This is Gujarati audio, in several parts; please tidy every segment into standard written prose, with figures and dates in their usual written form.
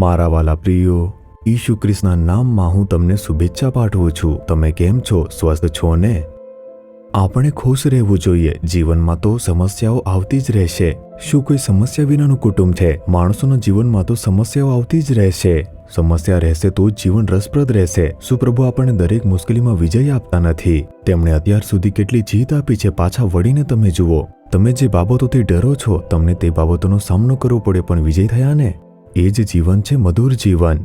મારા વાલા પ્રિયો, ઈસુ ખ્રિસ્તના નામમાં હું તમને શુભેચ્છા પાઠવું છું. તમે કેમ છો? સ્વસ્થ છો ને? આપણે ખુશ રહેવું જોઈએ. જીવનમાં તો સમસ્યાઓ આવતી જ રહેશે. શું કોઈ સમસ્યા વિનાનું કુટુંબ છે? માણસોના જીવનમાં તો સમસ્યાઓ આવતી જ રહેશે. સમસ્યા રહેશે તો જીવન રસપ્રદ રહેશે. શું પ્રભુ આપણને દરેક મુશ્કેલીમાં વિજય આપતા નથી? તેમણે અત્યાર સુધી કેટલી જીત આપી છે. પાછા વળીને તમે જુઓ. તમે જે બાબતોથી ડરો છો, તમને તે બાબતોનો સામનો કરવો પડે પણ વિજય થયા ને? એ જ જીવન છે મધુર જીવન.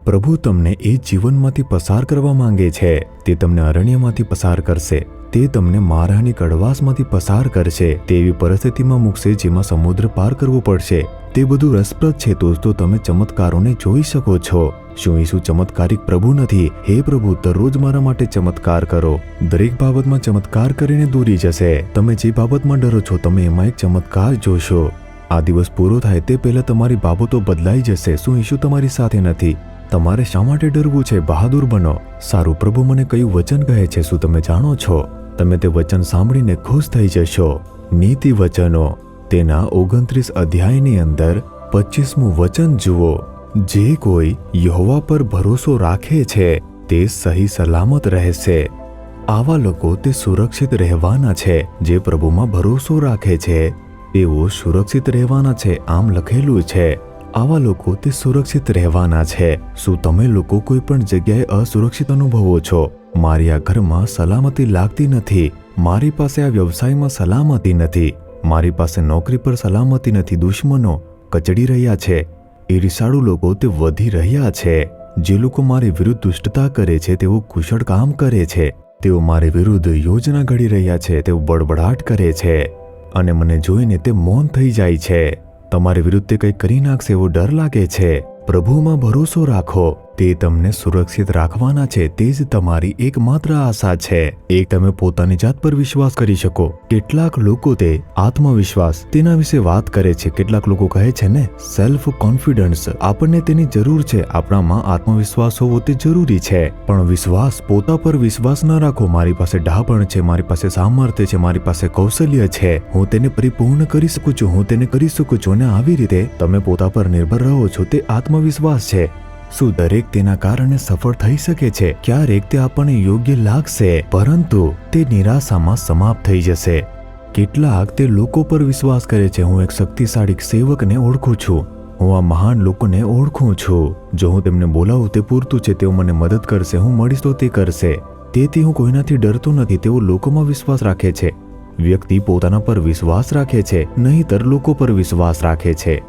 પ્રભુ તમને એ જીવનમાંથી પસાર કરવા માંગે છે. તે તમને અરણ્યમાંથી પસાર કરશે. તે તમને મારાની કડવાશમાંથી પસાર કરશે. તેવી પરિસ્થિતિમાં મૂકશે જેમાં સમુદ્ર પાર કરવો પડશે. તે બધું રસપ્રદ છે દોસ્તો. તમે ચમત્કારોને જોઈ શકો છો. શું ઈસુ ચમત્કારિક પ્રભુ નથી? હે પ્રભુ, દરરોજ મારા માટે ચમત્કાર કરો. દરેક બાબતમાં ચમત્કાર કરીને દોરી જશે. તમે જે બાબતમાં ડરો છો, તમે એમાં એક ચમત્કાર જોશો. આ દિવસ પૂરો થાય તે પહેલા તમારી બાબતો બદલાઈ જશે. શું ઈસુ તમારી સાથે નથી? તમારે શા માટે ડરવું છે? બહાદુર બનો. સારું, પ્રભુ મને કયું વચન કહે છે? શું તમે જાણો છો? તમે તે વચન સાંભળીને ખુશ થઈ જશો. નીતિ વચનો તેના 29 અધ્યાયની અંદર 25મું વચન જુઓ. જે કોઈ યહોવા પર ભરોસો રાખે છે તે સહી સલામત રહેશે. આવા લોકો તે સુરક્ષિત રહેવાના છે. જે પ્રભુમાં ભરોસો રાખે છે તેઓ સુરક્ષિત રહેવાના છે. આમ લખેલું છે. આવા લોકો તે સુરક્ષિત રહેવાના છે. શું તમે લોકો કોઈ પણ જગ્યાએ અસુરક્ષિત અનુભવો છો? મારી આ ઘરમાં સલામતી લાગતી નથી. મારી પાસે આ વ્યવસાયમાં સલામતી નથી. મારી પાસે નોકરી પર સલામતી નથી. દુશ્મનો કચડી રહ્યા છે. ઈર્ષાળુ લોકો તે વધી રહ્યા છે. જે લોકો મારી વિરુદ્ધ દુષ્ટતા કરે છે તેઓ કુશળ કામ કરે છે. તેઓ મારી વિરુદ્ધ યોજના ઘડી રહ્યા છે. તેઓ બડબડાટ કરે છે અને મને જોઈને તે મૌન થઈ જાય છે. તમારી વિરુદ્ધ તે કંઈ કરી નાખશે એવો ડર લાગે છે. પ્રભુમાં ભરોસો રાખો. તે તમને સુરક્ષિત રાખવાના છે. તે જ તમારી એકમાત્ર આશા છે. એક, તમે પોતાની જાત પર વિશ્વાસ કરી શકો. કેટલાક લોકો તે આત્મવિશ્વાસ તેના વિશે વાત કરે છે. કેટલાક લોકો કહે છે ને, સેલ્ફ કોન્ફિડન્સ. આપણને તેની જરૂર છે. આપણામાં આત્મવિશ્વાસ હોવો તે જરૂરી છે. પણ વિશ્વાસ, પોતા પર વિશ્વાસ ન રાખો. મારી પાસે ડાપણ છે, મારી પાસે સામર્થ્ય છે, મારી પાસે કૌશલ્ય છે, હું તેને પરિપૂર્ણ કરી શકું છું, હું તેને કરી શકું છું. અને આવી રીતે તમે પોતા પર નિર્ભર રહો છો. તે આત્મવિશ્વાસ છે. શું દરેક તેના કારણે સફળ થઈ શકે છે? ક્યારેક તે આપણને યોગ્ય લાગશે, પરંતુ તે નિરાશામાં સમાપ્ત થઈ જશે. કેટલાક તે લોકો પર વિશ્વાસ કરે છે. હું એક શક્તિશાળી સેવકને ઓળખું છું. હું આ મહાન લોકોને ઓળખું છું. જો હું તેમને બોલાવું તે પૂરતું છે. તેઓ મને મદદ કરશે. હું મળીશ તો તે કરશે. તેથી હું કોઈનાથી ડરતો નથી. તેઓ લોકોમાં વિશ્વાસ રાખે છે. વ્યક્તિ પોતાના પર વિશ્વાસ રાખે છે, નહીંતર લોકો પર વિશ્વાસ રાખે છે.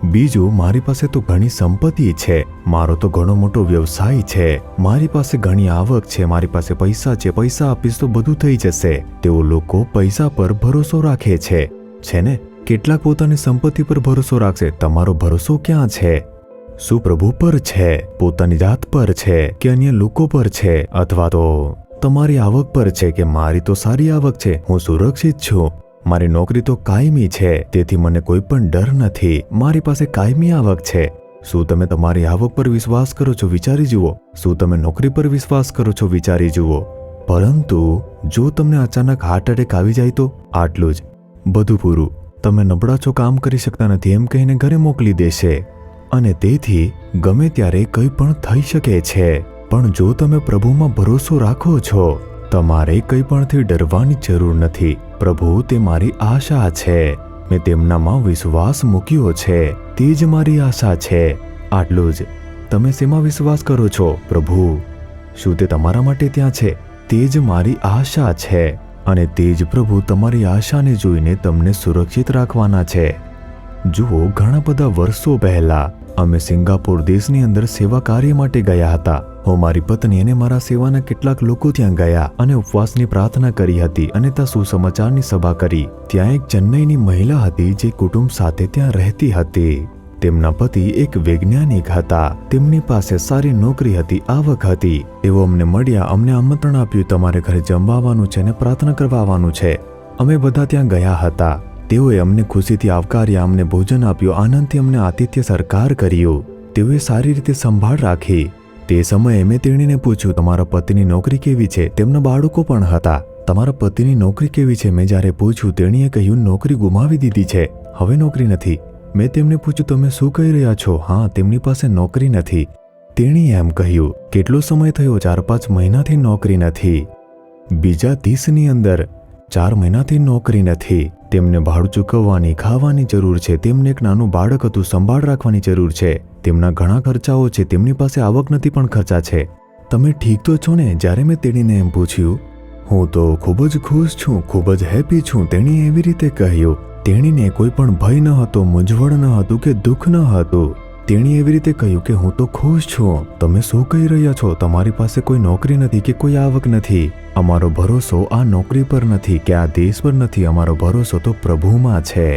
બીજું, મારી પાસે તો ઘણી સંપત્તિ છે. મારો તો ઘણો મોટો વ્યવસાય છે. મારી પાસે ઘણી આવક છે. મારી પાસે પૈસા છે. પૈસા આપીશ તો બધું થઈ જશે. તેઓ લોકો પૈસા પર ભરોસો રાખે છે ને? કેટલાક પોતાની સંપત્તિ પર ભરોસો રાખશે. તમારો ભરોસો ક્યાં છે? શું પ્રભુ પર છે? પોતાની જાત પર છે કે અન્ય લોકો પર છે? અથવા તો તમારી આવક પર છે કે મારી તો સારી આવક છે, હું સુરક્ષિત છું, મારી નોકરી તો કાયમી છે, તેથી મને કોઈ પણ ડર નથી, મારી પાસે કાયમી આવક છે. શું તમે તમારી આવક પર વિશ્વાસ કરો છો? વિચારી જુઓ. શું તમે નોકરી પર વિશ્વાસ કરો છો? વિચારી જુઓ. પરંતુ જો તમને અચાનક હાર્ટ એટેક આવી જાય તો? આટલું જ, બધું પૂરું. તમે નબળા છો, કામ કરી શકતા નથી એમ કહીને ઘરે મોકલી દેશે. અને તેથી ગમે ત્યારે કંઈ પણ થઈ શકે છે. પણ જો તમે પ્રભુમાં ભરોસો રાખો છો, તમારે કંઈ પણથી ડરવાની જરૂર નથી. પ્રભુ તે મારી આશા છે. મેં તેમનામાં વિશ્વાસ મૂક્યો છે. તે જ મારી આશા છે. આટલું જ. તમે શેમાં વિશ્વાસ કરો છો? પ્રભુ. શું તે તમારા માટે ત્યાં છે? તે જ મારી આશા છે. અને તે જ પ્રભુ તમારી આશાને જોઈને તમને સુરક્ષિત રાખવાના છે. જુઓ, ઘણા બધા વર્ષો પહેલા અમે સિંગાપોર દેશની અંદર સેવા કાર્ય માટે ગયા હતા. હું, મારી પત્ની અને મારા સેવાના કેટલાક લોકો ત્યાં ગયા અને ઉપવાસની પ્રાર્થના કરી હતી અને ત્યાં સુસમાચારની સભા કરી. ત્યાં એક ચેન્નઈની મહિલા હતી જે કુટુંબ સાથે ત્યાં રહેતી હતી. તેમના પતિ એક વૈજ્ઞાનિક હતા. તેમની પાસે સારી નોકરી હતી, આવક હતી. તેઓ અમને મળ્યા, અમને આમંત્રણ આપ્યું, તમારે ઘરે જમવા આવવાનું છે અને પ્રાર્થના કરવા આવવાનું છે. અમે બધા ત્યાં ગયા હતા. તેઓએ અમને ખુશીથી આવકાર્યા, અમને ભોજન આપ્યું, આનંદથી અમને આતિથ્ય સત્કાર કર્યું. તેઓએ સારી રીતે સંભાળ રાખી. તે સમયે મેં તેણીને પૂછ્યું, તમારા પતિની નોકરી કેવી છે? તેમના બાળકો પણ હતા. તમારા પતિની નોકરી કેવી છે? મેં જ્યારે પૂછ્યું, તેણીએ કહ્યું, નોકરી ગુમાવી દીધી છે, હવે નોકરી નથી. મેં તેમને પૂછ્યું, તમે શું કહી રહ્યા છો? હા, તેમની પાસે નોકરી નથી. તેણીએ એમ કહ્યું, કેટલો સમય થયો? 4-5 મહિનાથી નોકરી નથી. બીજા 30ની અંદર 4 મહિનાથી નોકરી નથી. તેમને ભાડું ચૂકવવાની, ખાવાની જરૂર છે. તેમને એક નાનું બાળક હતું, સંભાળ રાખવાની જરૂર છે. તેમના ઘણા ખર્ચાઓ છે. તેમની પાસે આવક નથી પણ ખર્ચા છે. તમે ઠીક તો છો ને? જ્યારે મેં તેણીને એમ પૂછ્યું, હું તો ખૂબ જ ખુશ છું, ખૂબ જ હેપી છું, તેણીએ એવી રીતે કહ્યું. તેણીને કોઈ પણ ભય ન હતો, મૂંઝવણ ન હતું કે દુઃખ ન હતું. તેણીએ એવી રીતે કહ્યું કે હું તો ખુશ છું. તમે શું કહી રહ્યા છો? તમારી પાસે કોઈ નોકરી નથી કે કોઈ આવક નથી. અમારો ભરોસો આ નોકરી પર નથી કે આ દેશ પર નથી. અમારો ભરોસો તો પ્રભુમાં છે.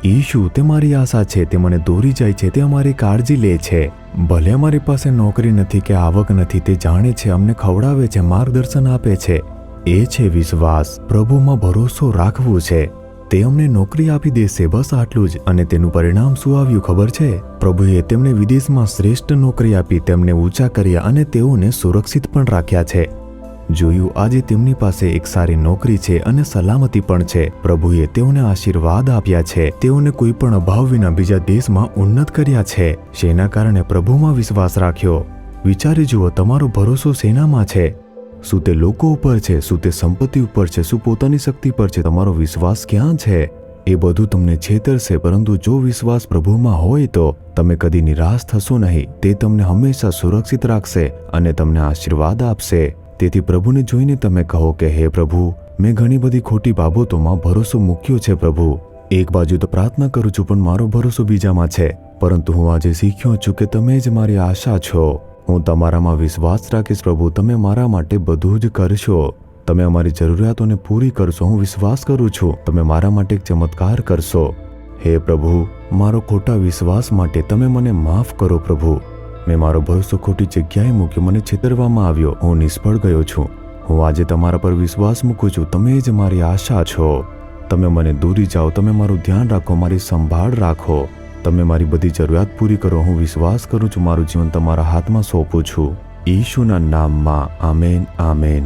ઈશુ તે મારી આશા છે. તે મને દોરી જાય છે. તે અમારી કાળજી લે છે. ભલે અમારી પાસે નોકરી નથી કે આવક નથી, તે જાણે છે, અમને ખવડાવે છે, માર્ગદર્શન આપે છે. એ છે વિશ્વાસ. પ્રભુમાં ભરોસો રાખવું છે. તે અમને નોકરી આપી દેશે, બસ આટલું જ. અને તેનું પરિણામ શું આવ્યું ખબર છે? પ્રભુએ તેમને વિદેશમાં શ્રેષ્ઠ નોકરી આપી, તેમને ઊંચા કર્યા અને તેઓને સુરક્ષિત પણ રાખ્યા છે. જોયું, આજે તેમની પાસે એક સારી નોકરી છે અને સલામતી પણ છે. પ્રભુએ તેઓને આશીર્વાદ આપ્યા છે. તેઓને કોઈ પણ અભાવ વિના બીજા દેશમાં ઉન્નત કર્યા છે. શેના કારણે? પ્રભુમાં વિશ્વાસ રાખ્યો. વિચારી જુઓ, તમારો ભરોસો શેનામાં છે? શું તે લોકો ઉપર છે? શું તે સંપત્તિ ઉપર છે? શું પોતાની શક્તિ પર છે? તમારો વિશ્વાસ ક્યાં છે? એ બધું તમને છેતરશે, પરંતુ જો વિશ્વાસ પ્રભુમાં હોય તો તમે કદી નિરાશ થશો નહીં. તે તમને હંમેશા સુરક્ષિત રાખશે અને તમને આશીર્વાદ આપશે. તેથી પ્રભુને જોઈને તમે કહો કે હે પ્રભુ, મેં ઘણી બધી ખોટી બાબતોમાં ભરોસો મૂક્યો છે. પ્રભુ, એક બાજુ તો પ્રાર્થના કરું છું પણ મારો ભરોસો બીજામાં છે. પરંતુ હું આજે શીખ્યો છું કે તમે જ મારી આશા છો. હું તમારામાં વિશ્વાસ રાખીશ. પ્રભુ, તમે મારા માટે બધું જ કરશો. તમે અમારી જરૂરિયાતોને પૂરી કરશો. હું વિશ્વાસ કરું છું તમે મારા માટે એક ચમત્કાર કરશો. હે પ્રભુ, મારો ખોટા વિશ્વાસ માટે તમે મને માફ કરો. પ્રભુ, મેં મારો ભરોસો ખોટી જગ્યાએ મૂક્યો, મને છેતરવામાં આવ્યો, હું નિષ્ફળ ગયો છું. હું આજે તમારા પર વિશ્વાસ મૂકું છું. તમે જ મારી આશા છો. તમે મને દોરી જાઓ, તમે મારું ધ્યાન રાખો, મારી સંભાળ રાખો. તમે મારી બધી જરૂરિયાત પૂરી કરો. હું વિશ્વાસ કરું છું, મારું જીવન તમારા હાથમાં સોંપું છું. ઈશુના નામમાં. Amen, amen.